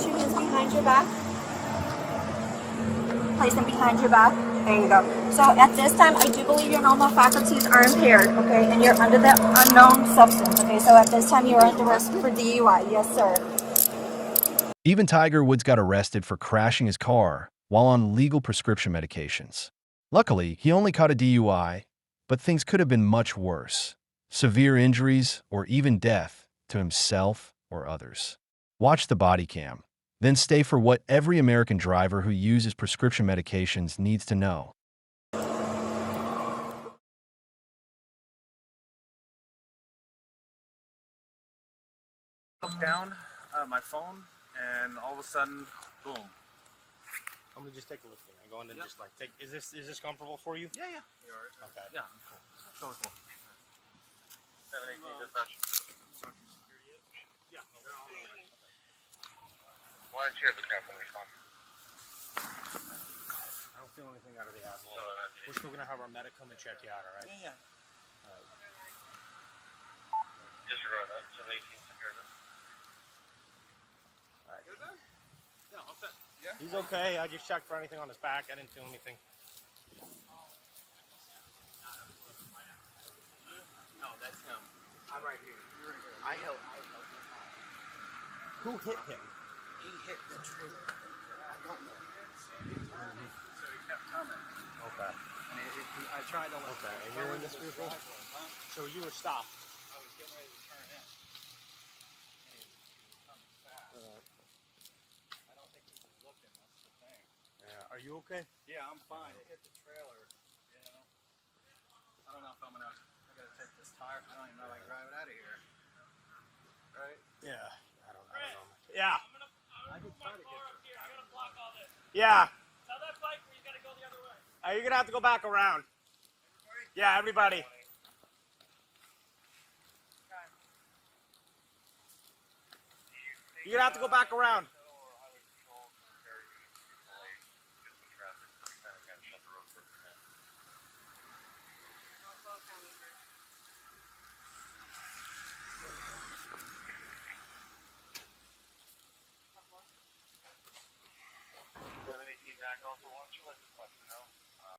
push your hands behind your back. Place them behind your back. There you go. So at this time, I do believe your normal faculties are impaired, okay? And you're under the unknown substance, okay? So at this time, you are under arrest for DUI. Yes, sir. Even Tiger Woods got arrested for crashing his car while on legal prescription medications. Luckily, he only caught a DUI, but things could have been much worse. Severe injuries or even death to himself or others. Watch the body cam. Then stay for what every American driver who uses prescription medications needs to know. Look down my phone, and all of a sudden, boom. I'm gonna just take a look at it. I go in and just like take. Is this comfortable for you? Yeah. Okay. Yeah. Cool. Cool. 718 dispatch. Yeah. Why don't you have the captain respond? I don't feel anything out of the asshole. We're still gonna have our medic come and check you out, all right? Yeah. Disregard that. 718 secure this. All right. Good then? Yeah, all set. Yeah. He's okay. I just checked for anything on his back. I didn't feel anything. No, that's him. I'm right here. You're right here. I helped. Who hit him? He hit the tree. I don't know. So he kept coming. Okay. And I tried to let Okay. And you're in this vehicle? So you were stopped. I was getting ready to turn in. And he comes fast. I don't think he was looking. That's the thing. Yeah. Are you okay? Yeah, I'm fine. It hit the trailer, you know. I don't know if I'm gonna. I gotta take this tire. I don't even know if I can drive it out of here. Right? Yeah. I don't know. Yeah. I can try to get Here, I gotta block all this. Yeah. Tell that bike where you gotta go the other way. You're gonna have to go back around. Yeah, everybody. You're gonna have to go back around.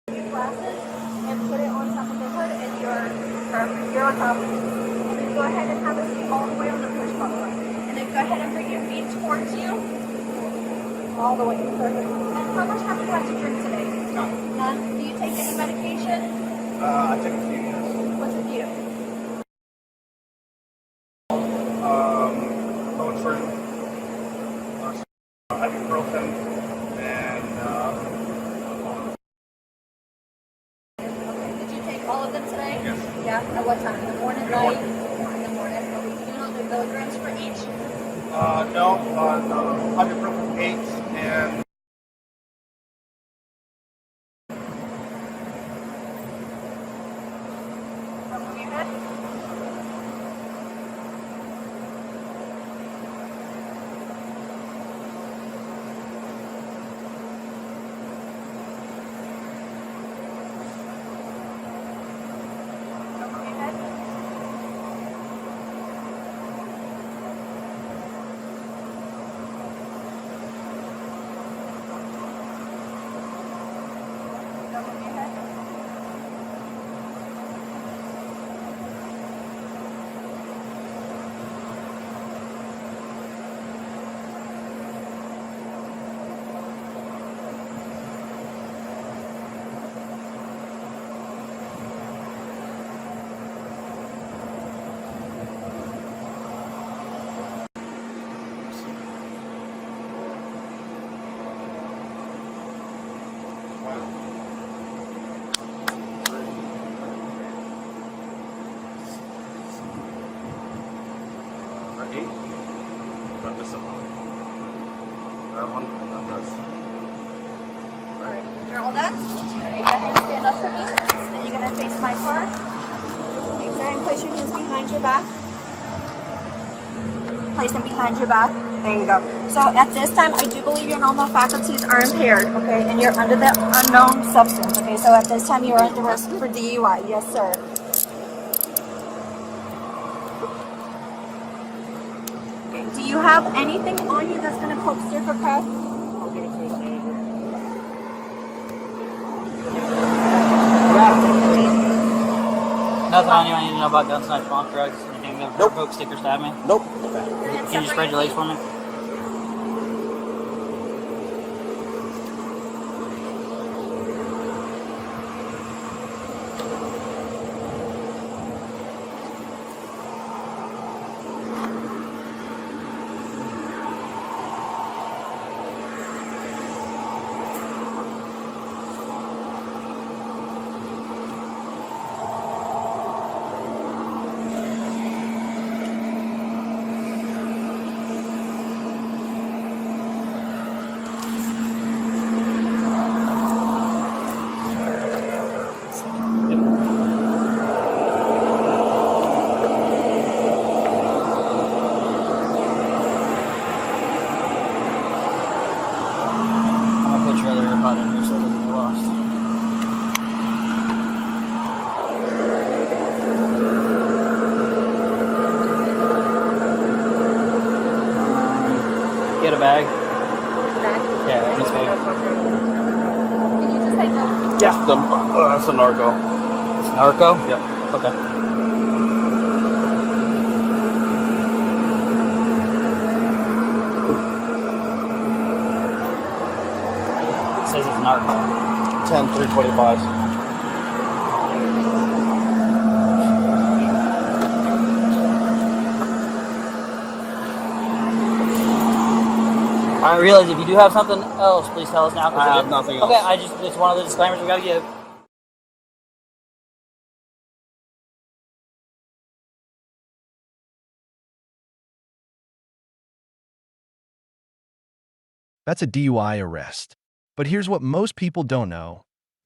Your glasses and put it on top of the hood, and you're on top of it. And then go ahead and have a seat all the way on the push button. And then go ahead and bring your feet towards you. All the way. Perfect. And how much have you had to drink today? None. None? Do you take any medication? I took a few years. What's a few? Motrin, ibuprofen, and Okay. Did you take all of them today? Yes. Yeah. At what time? In the morning, night? In the morning. Okay. Do you know the milligrams for each? no, ibuprofen 8 and From your head? From your head? From your head? Not this one. That one. That does. Alright, you're all done? Alright, go ahead and stand up for me. Then you're gonna face my car. Okay, go ahead and place your hands behind your back. Place them behind your back. There you go. So at this time, I do believe your normal faculties are impaired, okay? And you're under the unknown substance, okay? So at this time, you are under arrest for DUI. Yes, sir. Okay, do you have anything on you that's gonna poke your nothing I need to know about guns, knives, bomb, drugs, anything that Nope. revoke, stick, or stab me. Nope. Can you spread your legs for me? I'm gonna put your other AirPod in here so it doesn't get lost. Get a bag. Yeah, this bag. Can you just take the Yeah. That's a narco. Narco? Yep. Okay. It says it's narco. 10-325. I realize if you do have something else, please tell us now. 'Cause I have nothing else. Okay, it's one of the disclaimers we gotta give. That's a DUI arrest. But here's what most people don't know.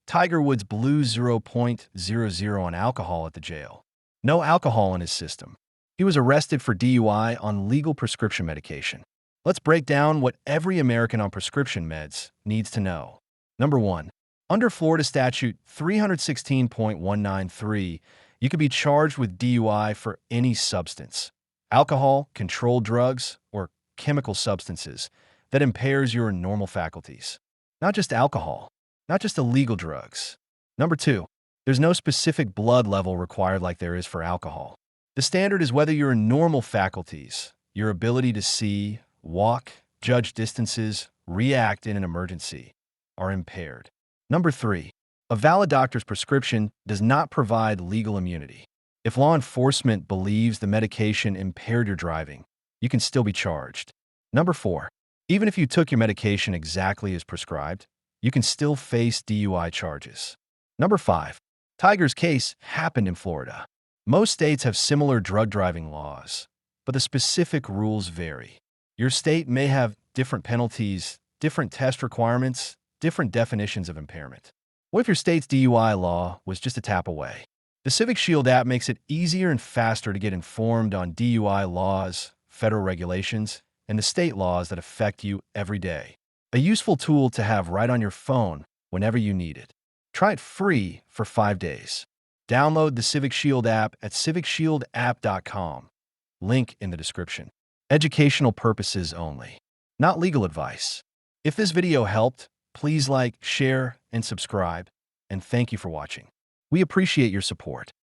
Tiger Woods blew 0.00 on alcohol at the jail. No alcohol in his system. He was arrested for DUI on legal prescription medication. Let's break down what every American on prescription meds needs to know. Number 1. Under Florida Statute 316.193, you could be charged with DUI for any substance, alcohol, controlled drugs, or chemical substances that impairs your normal faculties. Not just alcohol, not just illegal drugs. Number 2, there's no specific blood level required like there is for alcohol. The standard is whether your normal faculties, your ability to see, walk, judge distances, react in an emergency, are impaired. Number 3, a valid doctor's prescription does not provide legal immunity. If law enforcement believes the medication impaired your driving, you can still be charged. Number 4, even if you took your medication exactly as prescribed, you can still face DUI charges. Number 5, Tiger's case happened in Florida. Most states have similar drug driving laws, but the specific rules vary. Your state may have different penalties, different test requirements, different definitions of impairment. What if your state's DUI law was just a tap away? The CivicShield app makes it easier and faster to get informed on DUI laws, federal regulations, and the state laws that affect you every day. A useful tool to have right on your phone whenever you need it. Try it free for 5 days. Download the CivicShield app at CivicShieldApp.com. Link in the description. Educational purposes only, not legal advice. If this video helped, please like, share, and subscribe. And thank you for watching. We appreciate your support.